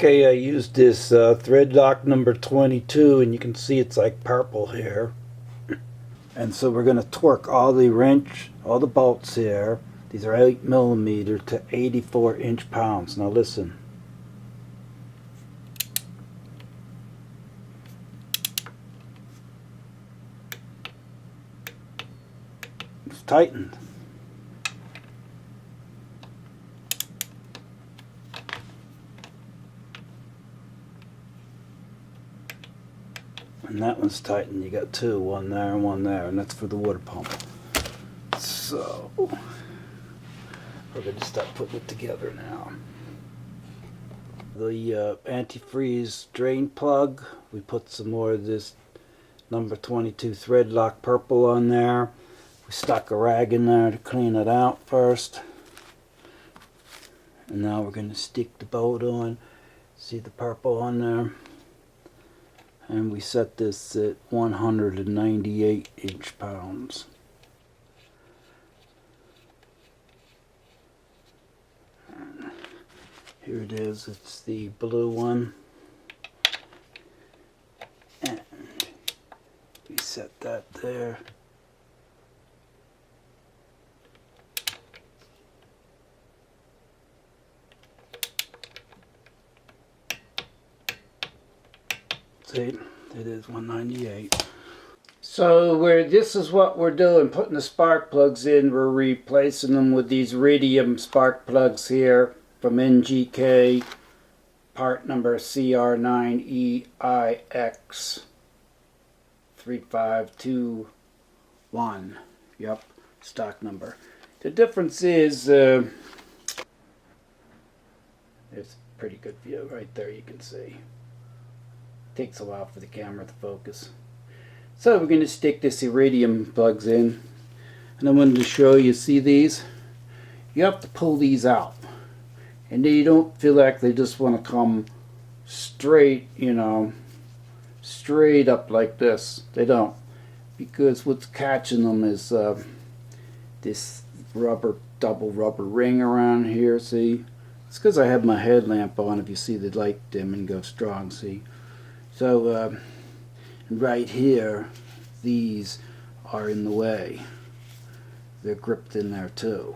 Okay, I used this thread lock number 22, and you can see it's like purple here. And so we're going to torque all the bolts here. These are 8mm to 84 inch-pounds. Now listen. It's tightened. And that one's tightened. You got two, one there and one there, and that's for the water pump. So we're going to start putting it together now. The antifreeze drain plug, we put some more of this number 22 thread lock purple on there. We stuck a rag in there to clean it out first. And now we're going to stick the bolt on. See the purple on there? And we set this at 198 inch-pounds. Here it is, it's the blue one. And we set that there. See, it is 198. So this is what we're doing, putting the spark plugs in. We're replacing them with these iridium spark plugs here from NGK, part number CR9EIX3521. Yep, stock number. The difference is, it's a pretty good view right there, you can see. Takes a while for the camera to focus. So we're going to stick this iridium plugs in, and I wanted to show you, see these? You have to pull these out, and you don't feel like they just want to come straight, you know, straight up like this. They don't, because what's catching them is this double rubber ring around here. See, it's because I have my headlamp on. If you see the light dim and go strong, see. So right here, these are in the way. They're gripped in there too.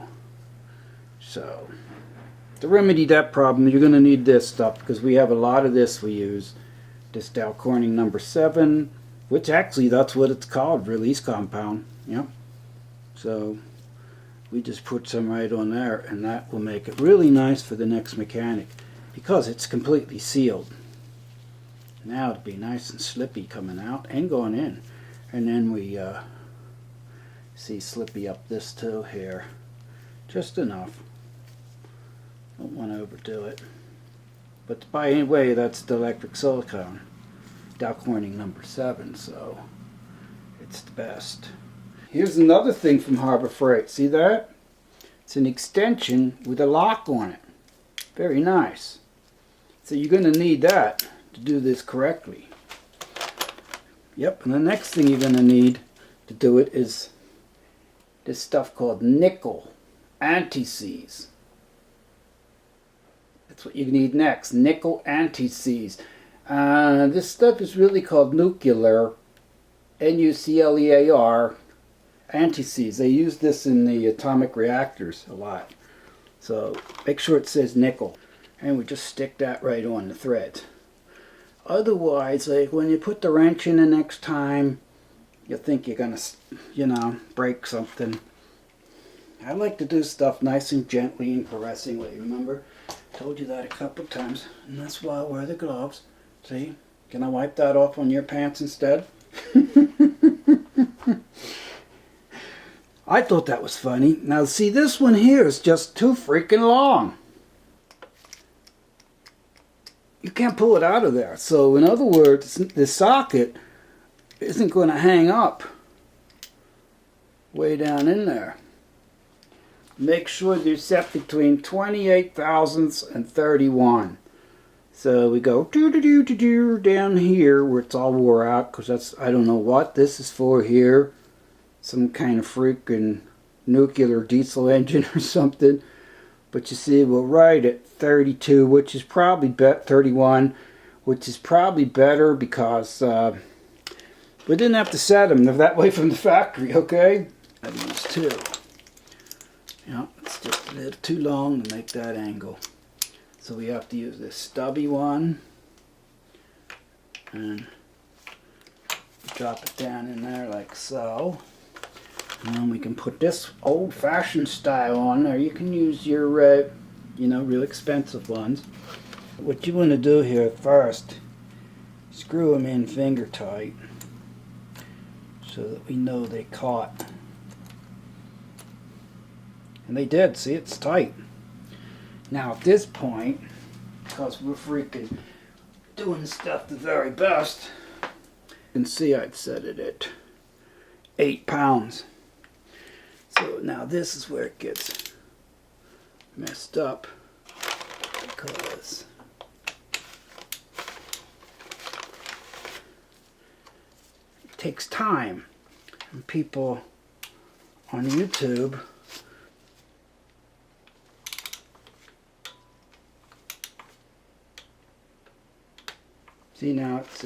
So to remedy that problem, you're going to need this stuff, because we have a lot of this we use. This Dow Corning number 7, which actually that's what it's called, release compound. Yep. So we just put some right on there, and that will make it really nice for the next mechanic, because it's completely sealed. Now it'll be nice and slippy coming out and going in. And then we see slippy up this too here. Just enough. Don't want to overdo it. But by any way, that's the electric silicone. Dow Corning number 7, so it's the best. Here's another thing from Harbor Freight. See that? It's an extension with a lock on it. Very nice. So you're going to need that to do this correctly. Yep, and the next thing you're going to need to do it is this stuff called nickel anti-seize. That's what you need next, nickel anti-seize. This stuff is really called nuclear, N-U-C-L-E-A-R, anti-seize. They use this in the atomic reactors a lot. So make sure it says nickel. And we just stick that right on the thread. Otherwise, like when you put the wrench in the next time, you think you're gonna, you know, break something. I like to do stuff nice and gently and caressingly. Remember, I told you that a couple of times, and that's why I wear the gloves. See, can I wipe that off on your pants instead? I thought that was funny. Now, see, this one here is just too freaking long. You can't pull it out of there. So in other words, the socket isn't going to hang up way down in there. Make sure they're set between 28 thousandths and 31. So we go down here where it's all wore out, because that's, I don't know what this is for here. Some kind of freaking nuclear diesel engine or something. But you see, we're right at 32, which is probably 31, which is probably better because we didn't have to set them. They're that way from the factory, okay? I used 2. Yeah, it's just a little too long to make that angle. So we have to use this stubby one. And drop it down in there like so. And then we can put this old-fashioned style on there. You can use your, you know, real expensive ones. What you want to do here first, screw them in finger tight so that we know they caught. And they did. See, it's tight. Now at this point, because we're freaking doing stuff the very best, you can see I'd set it at 8 pounds. So now this is where it gets messed up, because it takes time, and people on YouTube see now it's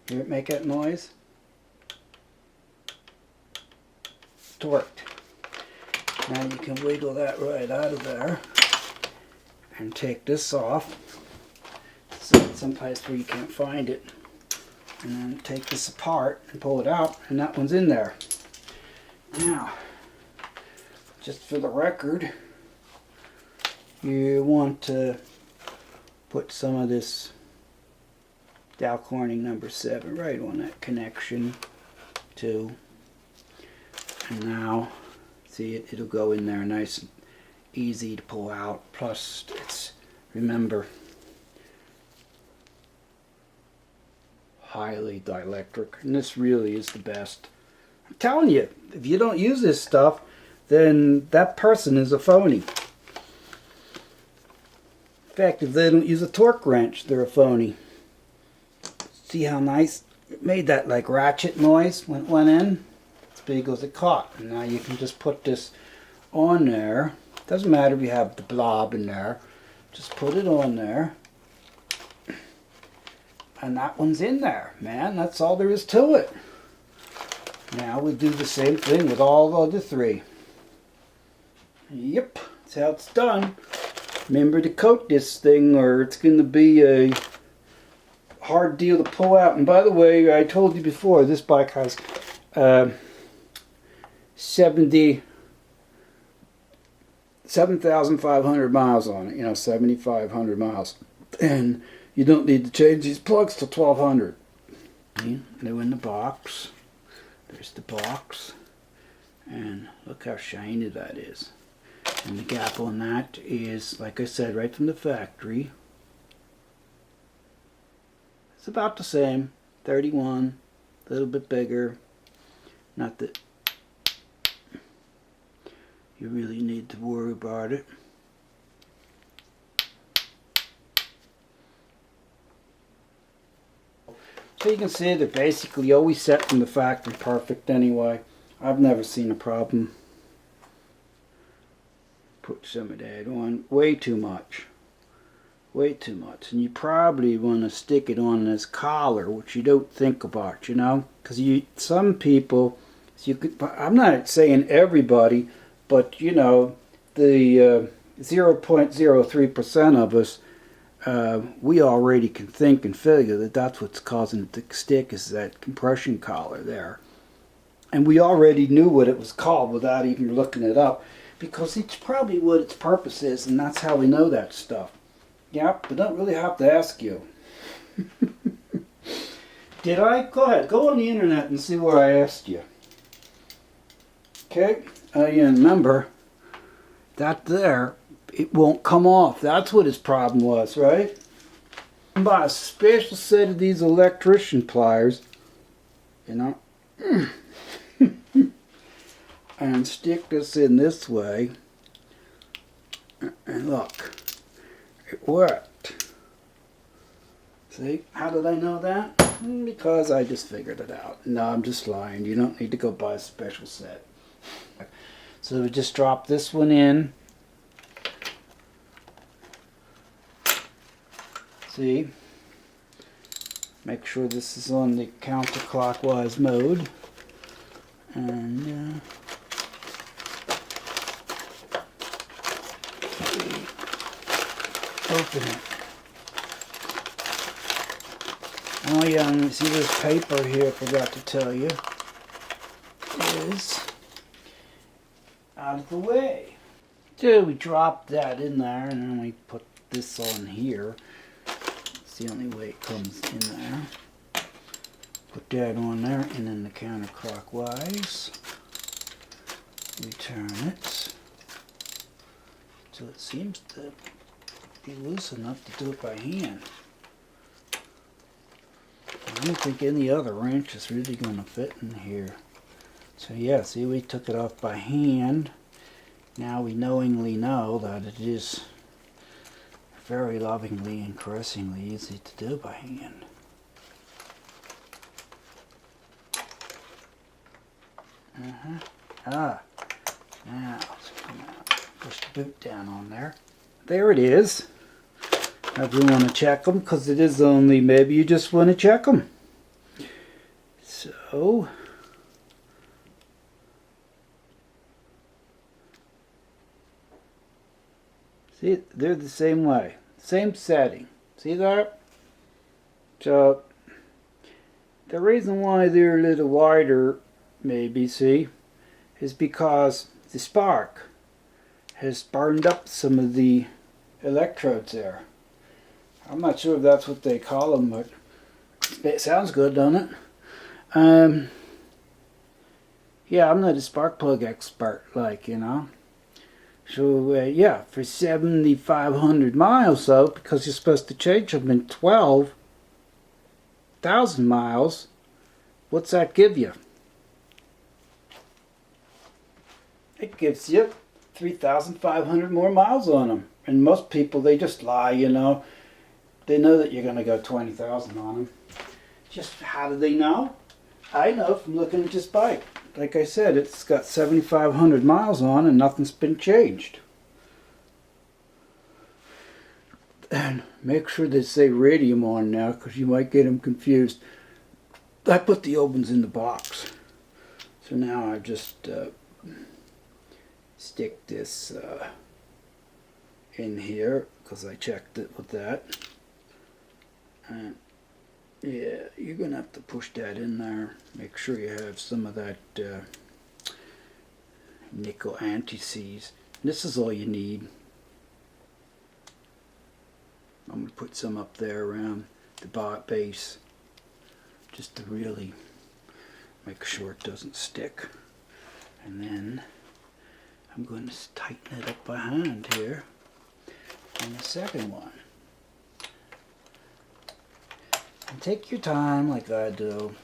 hear it make that noise? Torqued. Now you can wiggle that right out of there and take this off. Set it someplace where you can't find it. And then take this apart and pull it out, and that one's in there. Now, just for the record, you want to put some of this Dow Corning number 7 right on that connection too. And now, see, it'll go in there nice and easy to pull out. Plus, it's, remember, highly dielectric, and this really is the best. I'm telling you, if you don't use this stuff, then that person is a phony. In fact, if they don't use a torque wrench, they're a phony. See how nice it made that like ratchet noise when it went in? As big as it caught. And now you can just put this on there. Doesn't matter if you have the blob in there. Just put it on there. And that one's in there, man. That's all there is to it. Now we do the same thing with all the other 3. Yep, that's how it's done. Remember to coat this thing or it's going to be a hard deal to pull out. And by the way, I told you before, this bike has 7,500 miles on it. You know, 7,500 miles. And you don't need to change these plugs till 1,200. They're in the box. There's the box. And look how shiny that is. And the gap on that is, like I said, right from the factory. It's about the same. 31. A little bit bigger. Not that you really need to worry about it. So you can see they're basically always set from the factory perfect anyway. I've never seen a problem. Put some of that on. Way too much. Way too much. And you probably want to stick it on this collar, which you don't think about, you know? Because some people, I'm not saying everybody, but you know, the 0.03% of us, we already can think and figure that that's what's causing it to stick, is that compression collar there. And we already knew what it was called without even looking it up, because it's probably what its purpose is, and that's how we know that stuff. Yep, we don't really have to ask you. Did I? Go ahead, go on the internet and see where I asked you. Okay, you remember that there, it won't come off. That's what his problem was, right? Buy a special set of these electrician pliers, you know, and stick this in this way, and look, it worked. See, how did I know that? Because I just figured it out. No, I'm just lying. You don't need to go buy a special set. So we just drop this one in. See? Make sure this is on the counterclockwise mode. And open it. Oh yeah, and see this paper here, I forgot to tell you, is out of the way. So we drop that in there, and then we put this on here. It's the only way it comes in there. Put that on there, and then the counterclockwise. We turn it. So it seems to be loose enough to do it by hand. I don't think any other wrench is really going to fit in here. So yeah, see, we took it off by hand. Now we knowingly know that it is very lovingly and caressingly easy to do by hand. Now, come out. Push the boot down on there. There it is. If you want to check them, because it is only, maybe you just want to check them. So, see, they're the same way. Same setting. See that? So, the reason why they're a little wider, maybe, see, is because the spark has burned up some of the electrodes there. I'm not sure if that's what they call them, but it sounds good, doesn't it? Yeah, I'm not a spark plug expert, like, you know. So, yeah, for 7,500 miles, though, because you're supposed to change them in 12,000 miles, what's that give you? It gives you 3,500 more miles on them. And most people, they just lie, you know. They know that you're going to go 20,000 on them. Just how do they know? I know from looking at this bike. Like I said, it's got 7,500 miles on and nothing's been changed. And make sure they say radium on now, because you might get them confused. I put the old ones in the box. So now I just stick this in here, because I checked it with that. And yeah, you're going to have to push that in there. Make sure you have some of that nickel anti-seize. This is all you need. I'm going to put some up there around the base, just to really make sure it doesn't stick. And then I'm going to tighten it up by hand here on the second one. And take your time like I do.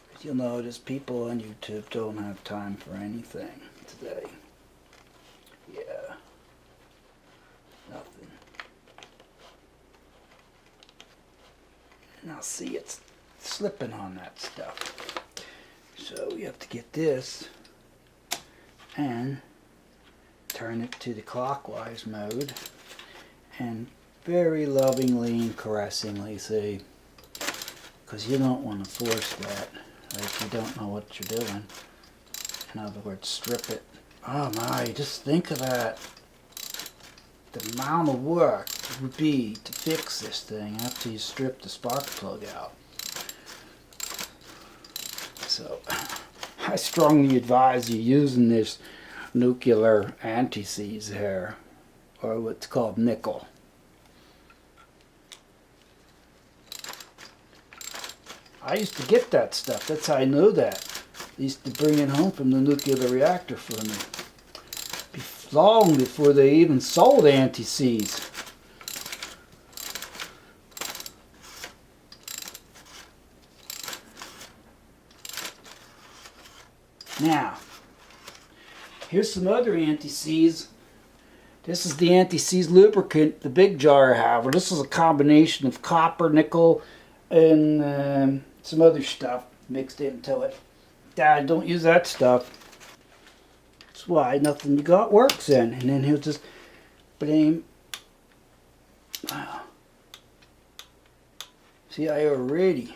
Because you'll notice people on YouTube don't have time for anything today. Yeah. Nothing. Now see, it's slipping on that stuff. So you have to get this and turn it to the clockwise mode and very lovingly and caressingly, see, because you don't want to force that, like you don't know what you're doing. In other words, strip it. Oh my, just think of that. The amount of work it would be to fix this thing after you strip the spark plug out. So, I strongly advise you using this nuclear anti-seize here, or what's called nickel. I used to get that stuff. That's how I know that. They used to bring it home from the nuclear reactor for me. Long before they even sold anti-seize. Now, here's some other anti-seize. This is the anti-seize lubricant, the big jar I have. This is a combination of copper, nickel, and some other stuff mixed into it. Dad, don't use that stuff. That's why nothing you got works in. And then he'll just blame. Wow. See, I already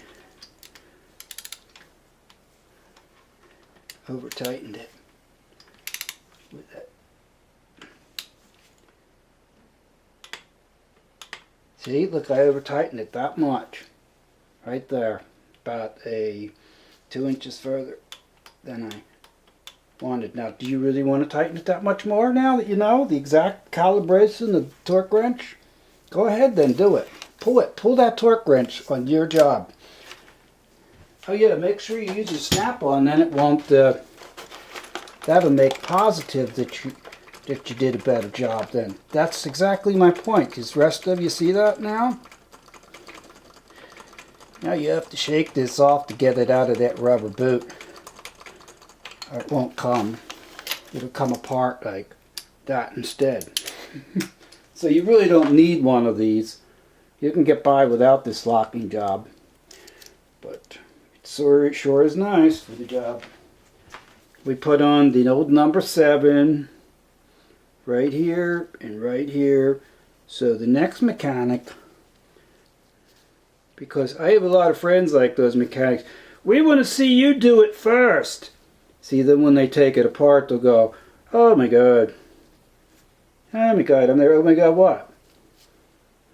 over tightened it with that. See, look, I over tightened it that much. Right there. About 2 inches further than I wanted. Now, do you really want to tighten it that much more now that you know the exact calibration of the torque wrench? Go ahead then, do it. Pull it. Pull that torque wrench on your job. Oh yeah, make sure you use your snap-on, then it won't, that'll make positive that you did a better job then. That's exactly my point. Does the rest of you see that now? Now you have to shake this off to get it out of that rubber boot. Or it won't come. It'll come apart like that instead. So you really don't need one of these. You can get by without this locking job. But it sure is nice for the job. We put on the old number 7 right here and right here. So the next mechanic, because I have a lot of friends like those mechanics, we want to see you do it first. See, then when they take it apart, they'll go, oh my god. Oh my god, I'm there. Oh my god, what?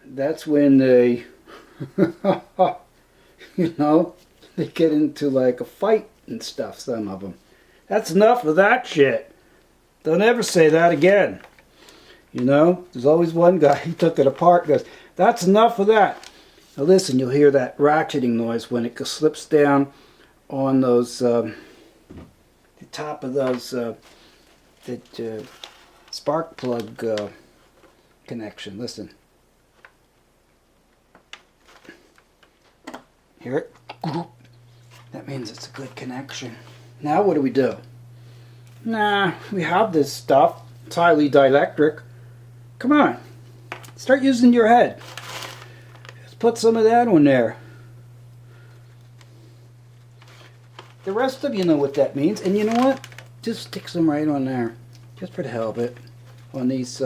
That's when they, you know, they get into like a fight and stuff, some of them. That's enough of that shit. Don't ever say that again. You know, there's always one guy, he took it apart and goes, that's enough of that. Now listen, you'll hear that ratcheting noise when it slips down on those, the top of those, spark plug connection. Listen. Hear it? That means it's a good connection. Now what do? Nah, we have this stuff. It's highly dielectric. Come on. Start using your head. Just put some of that on there. The rest of you know what that means. And you know what? Just stick some right on there. Just for the hell of it. On these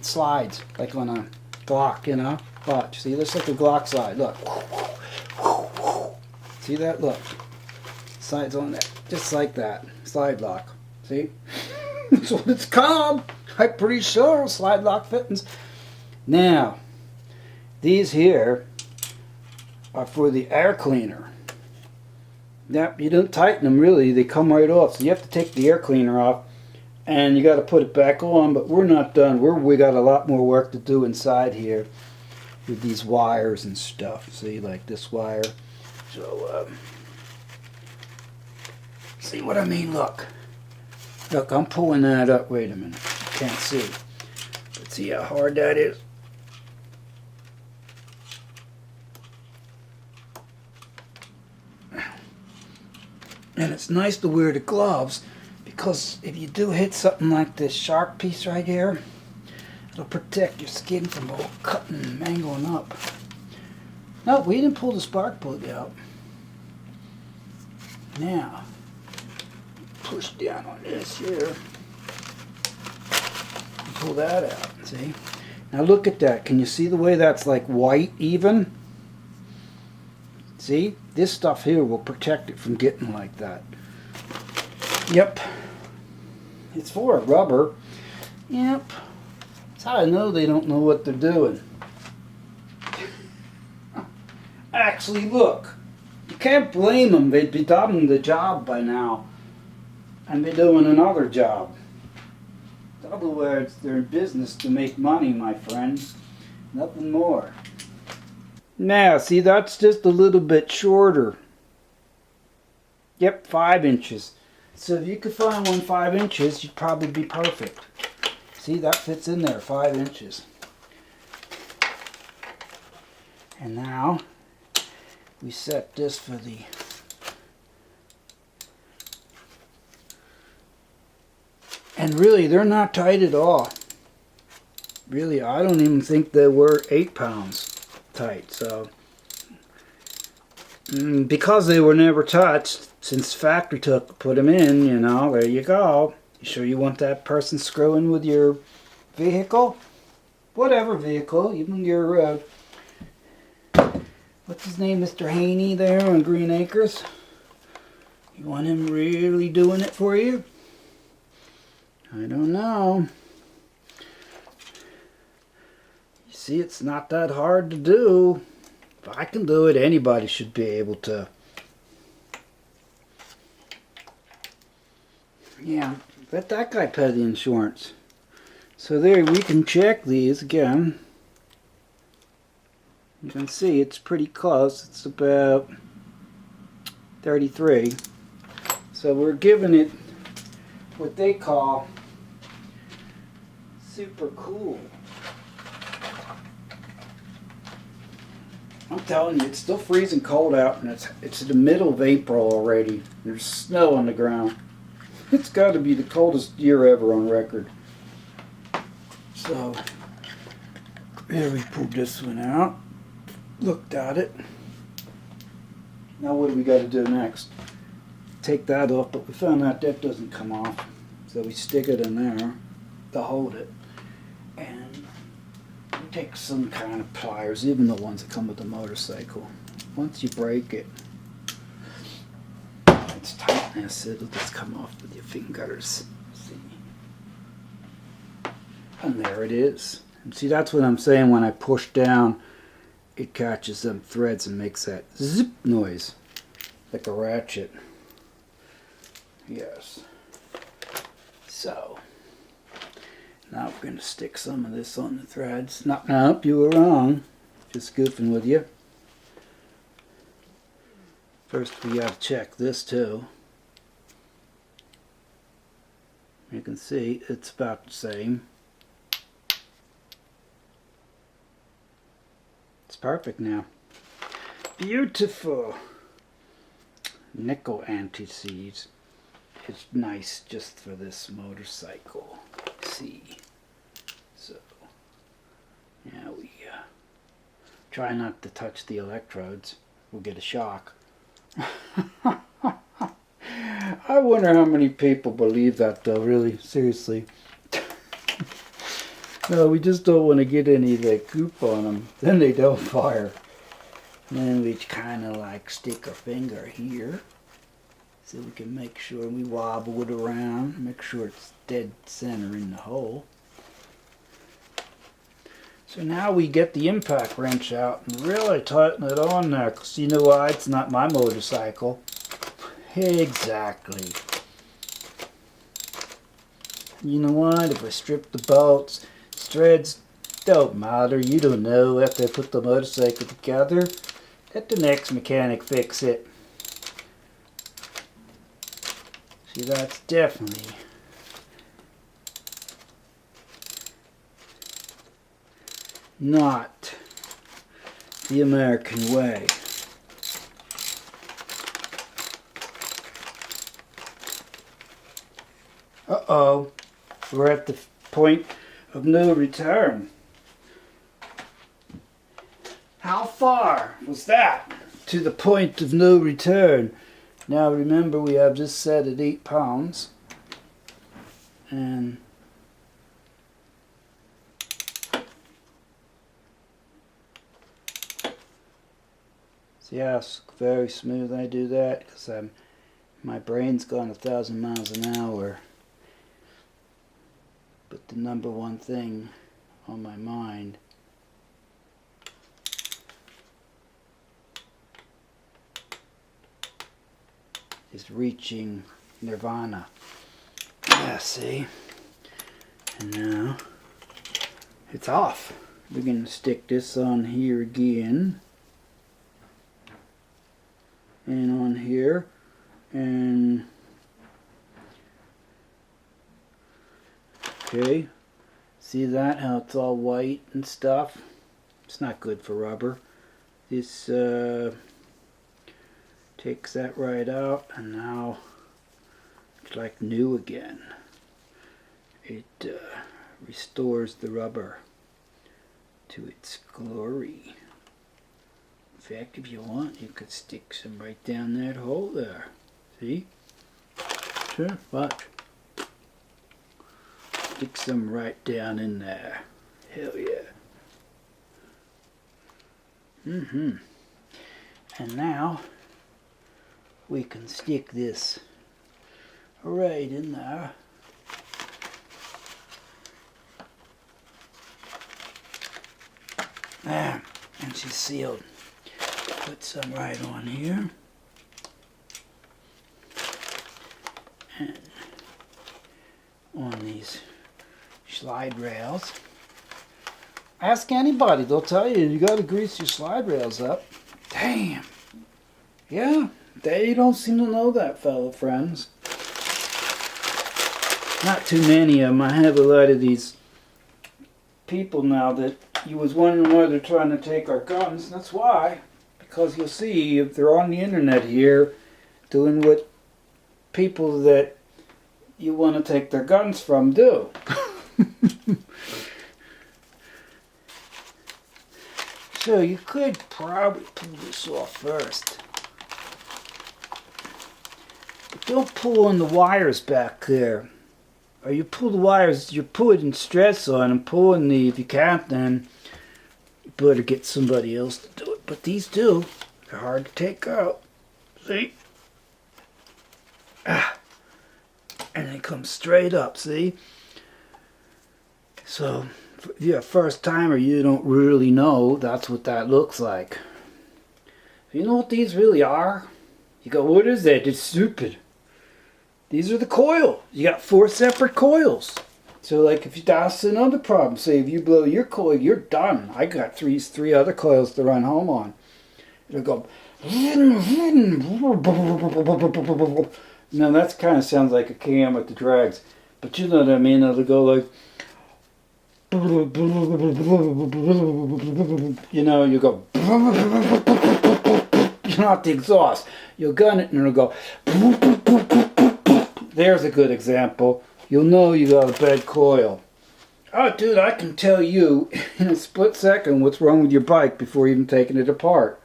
slides. Like on a Glock, you know? Watch. See, this is like a Glock slide. Look. See that? Look. Slides on there. Just like that. Slide lock. See? That's what it's called. I'm pretty sure. Slide lock fittings. Now, these here are for the air cleaner. Yep, you don't tighten them really. They come right off. So you have to take the air cleaner off. And you got to put it back on. But we're not done. We got a lot more work to do inside here. With these wires and stuff. See, like this wire. So, see what I mean? Look. Look, I'm pulling that up. Wait a minute. You can't see. But see how hard that is? And it's nice to wear the gloves because if you do hit something like this sharp piece right here, it'll protect your skin from all cutting and mangling up. No, we didn't pull the spark plug out. Now, push down on this here. Pull that out, see? Now look at that. Can you see the way that's like white even? See? This stuff here will protect it from getting like that. Yep. It's for a rubber. Yep. That's how I know they don't know what they're doing. Actually, look. You can't blame them. They'd be done the job by now. And be doing another job. In other words, they're in business to make money, my friends. Nothing more. Now, see, that's just a little bit shorter. Yep, 5 inches. So if you could find one 5 inches, you'd probably be perfect. See, that fits in there, 5 inches. And now, we set this for the... And really, they're not tight at all. Really, I don't even think they were 8 pounds. tight. So because they were never touched, since factory put them in, you know, there you go. You sure you want that person screwing with your vehicle? Whatever vehicle, even your, what's his name, Mr. Haney there on Green Acres? You want him really doing it for you? I don't know. You see, it's not that hard to do. If I can do it, anybody should be able to. Yeah, let that guy pay the insurance. So there, we can check these again. You can see it's pretty close. It's about 33. So we're giving it what they call super cool. I'm telling you, it's still freezing cold out, and it's the middle of April already. There's snow on the ground. It's got to be the coldest year ever on record. So, there we pulled this one out. Looked at it. Now what do we got to do next? Take that off, but we found out that doesn't come off. So we stick it in there to hold it. And we take some kind of pliers, even the ones that come with the motorcycle. Once you break it, it's tightness, it'll just come off with your fingers. See? And there it is. And see, that's what I'm saying. When I push down, it catches them threads and makes that zip noise, like a ratchet. Yes. So, now we're going to stick some of this on the threads. Nope, you were wrong. Just goofing with you. First we got to check this too. You can see it's about the same. It's perfect now. Beautiful. Nickel anti-seize. It's nice just for this motorcycle. See. So, now we try not to touch the electrodes. We'll get a shock. I wonder how many people believe that though, really, seriously. No, we just don't want to get any of that goop on them. Then they don't fire. And then we kind of like stick our finger here so we can make sure we wobble it around, make sure it's dead center in the hole. So now we get the impact wrench out and really tighten it on there, because you know why? It's not my motorcycle. Exactly. You know what? If I strip the bolts, threads, don't matter. You don't know after I put the motorcycle together. Let the next mechanic fix it. See, that's definitely not the American way. Uh-oh, we're at the point of no return. How far was that to the point of no return? Now remember, we have this set at 8 pounds. And see how very smooth I do that? Because my brain's gone 1,000 miles an hour. But the number one thing on my mind is reaching nirvana. Yeah, see? And now it's off. We're going to stick this on here again. And on here. And okay. See that? How it's all white and stuff? It's not good for rubber. This takes that right out, and now it's like new again. It restores the rubber to its glory. In fact, if you want, you could stick some right down that hole there. See? Sure, watch. Stick some right down in there. Hell yeah. And now we can stick this right in there. There, and she's sealed. Put some right on here. And on these slide rails. Ask anybody, they'll tell you you gotta grease your slide rails up. Damn. Yeah, they don't seem to know that, fellow friends. Not too many of them. I have a lot of these people now that you was wondering why they're trying to take our guns. That's why. Because you'll see if they're on the internet here doing what people that you want to take their guns from do. So you could probably pull this off first. But don't pull on the wires back there. Or you pull the wires, you're putting stress on them, pulling the, if you can't, then you better get somebody else to do it. But these two, they're hard to take out. See? Ah. And they come straight up, see? So, if you're a first timer, you don't really know that's what that looks like. You know what these really are? You go, what is that? It's stupid. These are the coil. You got 4 separate coils. So like if that's another problem. Say if you blow your coil, you're done. I got three other coils to run home on. It'll go. Now that kind of sounds like a cam with the drags. But you know what I mean? It'll go like. You know, you go. Not the exhaust. You'll gun it and it'll go. There's a good example. You'll know you got a bad coil. Oh, dude, I can tell you in a split second what's wrong with your bike before even taking it apart.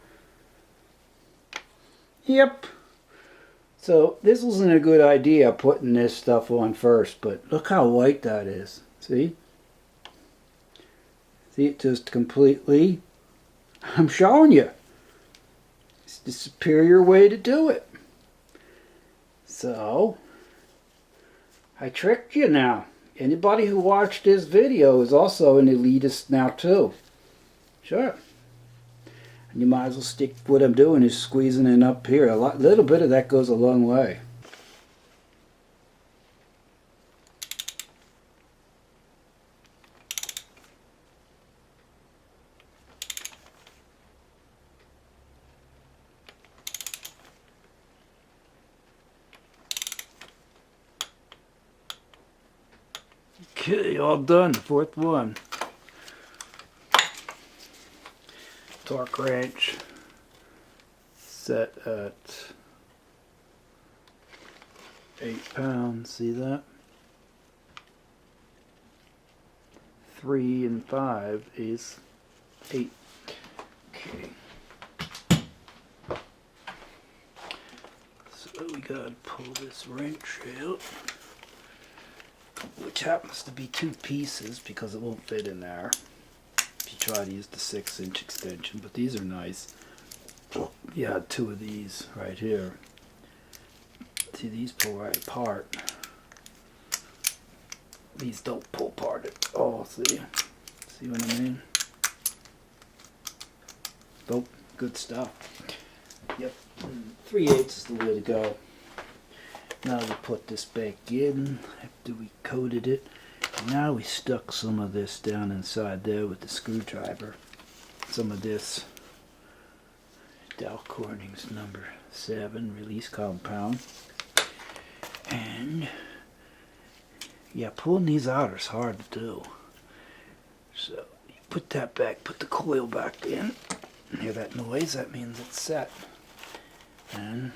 Yep. So this wasn't a good idea putting this stuff on first, but look how white that is. See? See, it just completely... I'm showing you. It's the superior way to do it. So... I tricked you now. Anybody who watched this video is also an elitist now too. Sure. And you might as well stick, what I'm doing is squeezing it up here. A little bit of that goes a long way. Okay, all done. 4th one. Torque wrench set at 8 pounds. See that? 3 and 5 is 8. Okay. So we gotta pull this wrench out, which happens to be 2 pieces because it won't fit in there if you try to use the 6-inch extension, but these are nice. You had 2 of these right here. See, these pull right apart. These don't pull apart at all, see? See what I mean? Nope, good stuff. Yep, 3/8 is the way to go. Now we put this back in after we coated it. And now we stuck some of this down inside there with the screwdriver. Some of this Dow Corning's number 7 release compound. And yeah, pulling these out is hard to do. So you put that back, put the coil back in. Hear that noise? That means it's set. And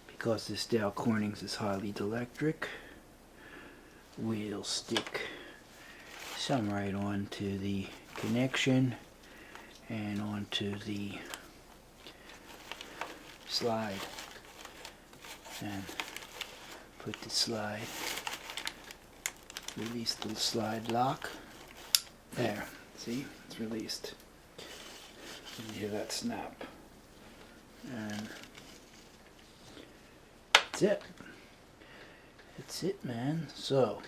because this Dow Corning's is highly dielectric, we'll stick some right onto the connection and onto the slide. And put the slide, release the slide lock. There, see, it's released. You hear that snap. And that's it. That's it, man. So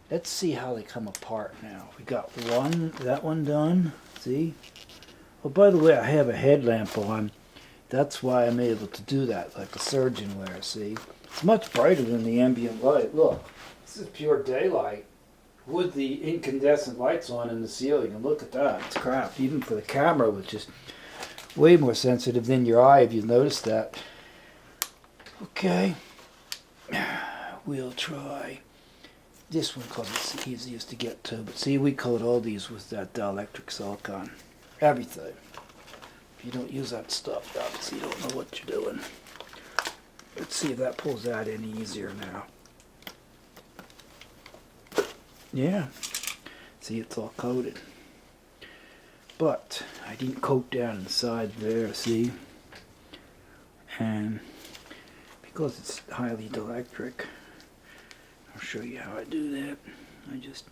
let's see how they come apart now. We got that one done. See? Oh, by the way, I have a headlamp on. That's why I'm able to do that, like a surgeon wear, see? It's much brighter than the ambient light. Look, this is pure daylight with the incandescent lights on in the ceiling. And look at that, it's crap. Even for the camera, which is way more sensitive than your eye, if you've noticed that. Okay, we'll try this one because it's the easiest to get to. But see, we coat all these with that dielectric silicone. Everything. If you don't use that stuff, obviously you don't know what you're doing. Let's see if that pulls out any easier now. Yeah. See, it's all coated. But I didn't coat down the side there, see? And because it's highly dielectric, I'll show you how I do that. I just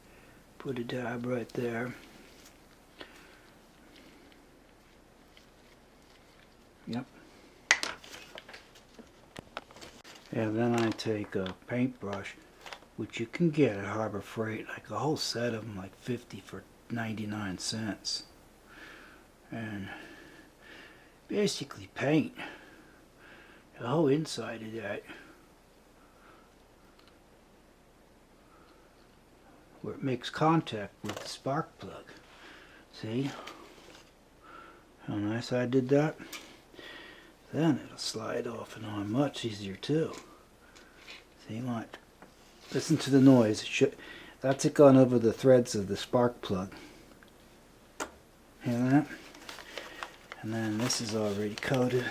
put a dab right there. Yep. And then I take a paintbrush, which you can get at Harbor Freight, like a whole set of them, like 50 for 99 cents. And basically paint the whole inside of that where it makes contact with the spark plug. See how nice I did that? Then it'll slide off and on much easier too. See, like, listen to the noise. That's it gone over the threads of the spark plug. Hear that? And then this is already coated.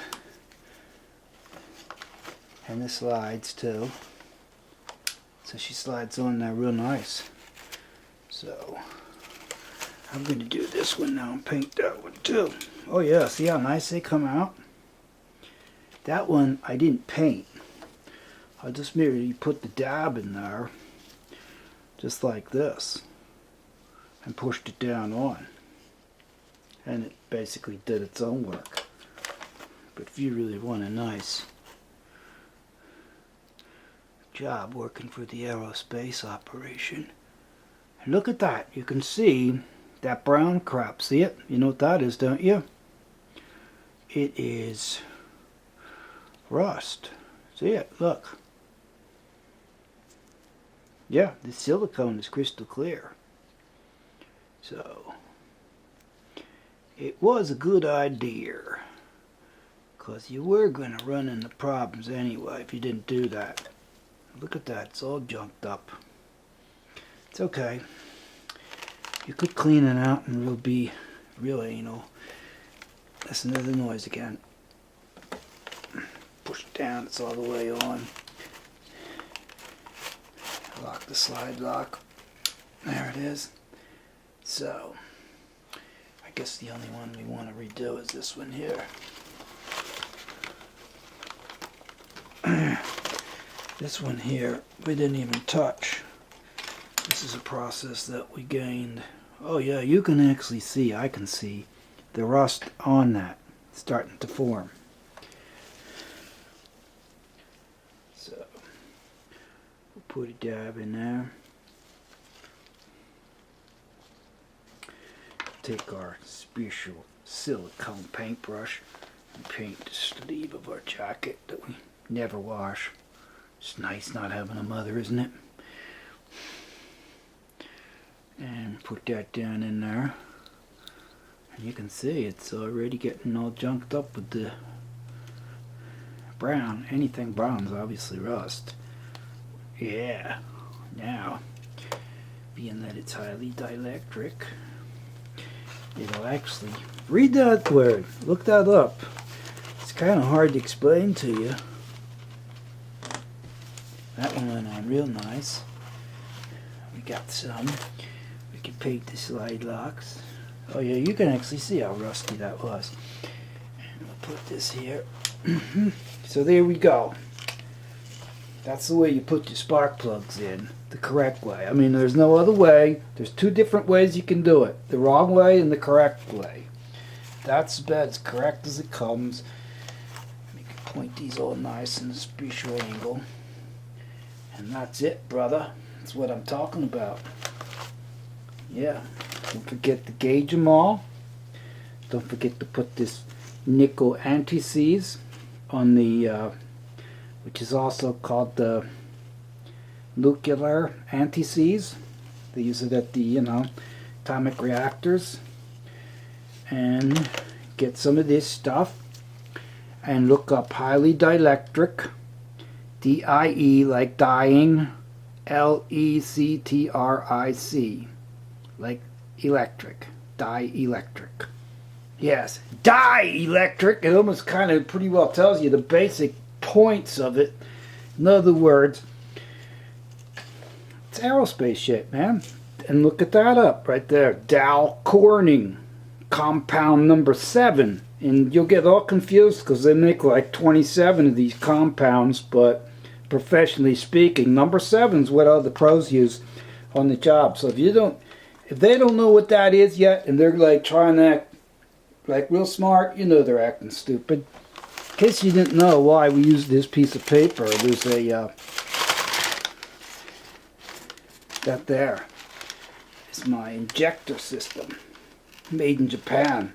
And this slides too. So she slides on there real nice. So I'm going to do this one now and paint that one too. Oh yeah, see how nice they come out? That one I didn't paint. I just merely put the dab in there, just like this, and pushed it down on. And it basically did its own work. But if you really want a nice job working for the aerospace operation, and look at that, you can see that brown crap, see it? You know what that is, don't you? It is rust. See it? Look. Yeah, the silicone is crystal clear. So it was a good idea, because you were going to run into problems anyway if you didn't do that. Look at that, it's all junked up. It's okay. You could clean it out and it'll be real anal. Listen to the noise again. Push it down, it's all the way on. Lock the slide lock. There it is. So, I guess the only one we want to redo is this one here. This one here, we didn't even touch. This is a process that we gained. Oh yeah, you can actually see, I can see the rust on that starting to form. So, we'll put a dab in there. Take our special silicone paintbrush and paint the sleeve of our jacket that we never wash. It's nice not having a mother, isn't it? And put that down in there. And you can see it's already getting all junked up with the brown. Anything brown is obviously rust. Yeah. Now, being that it's highly dielectric, it'll actually, read that word, look that up. It's kind of hard to explain to you. That one went on real nice. We got some. We can paint the slide locks. Oh yeah, you can actually see how rusty that was. And we'll put this here. So there we go. That's the way you put your spark plugs in, the correct way. I mean, there's no other way. There's two different ways you can do it. The wrong way and the correct way. That's about as correct as it comes. Let me point these all nice in a special angle. And that's it, brother. That's what I'm talking about. Yeah. Don't forget to gauge them all. Don't forget to put this nickel anti-seize on the which is also called the nuclear anti-seize. They use it at the atomic reactors. And get some of this stuff and look up highly dielectric, D-I-E like dying, L-E-C-T-R-I-C, like electric, dielectric. Yes, dielectric. It almost kind of pretty well tells you the basic points of it. In other words, it's aerospace shit, man. And look at that up right there. Dow Corning, compound number 7. And you'll get all confused because they make like 27 of these compounds, but professionally speaking, number 7 is what all the pros use on the job. So if they don't know what that is yet, and they're like trying to act like real smart, you know they're acting stupid. In case you didn't know why we use this piece of paper, there's a that there is my injector system, made in Japan.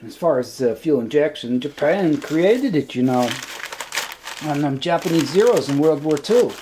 And as far as fuel injection, Japan created it, on them Japanese Zeros in World War II.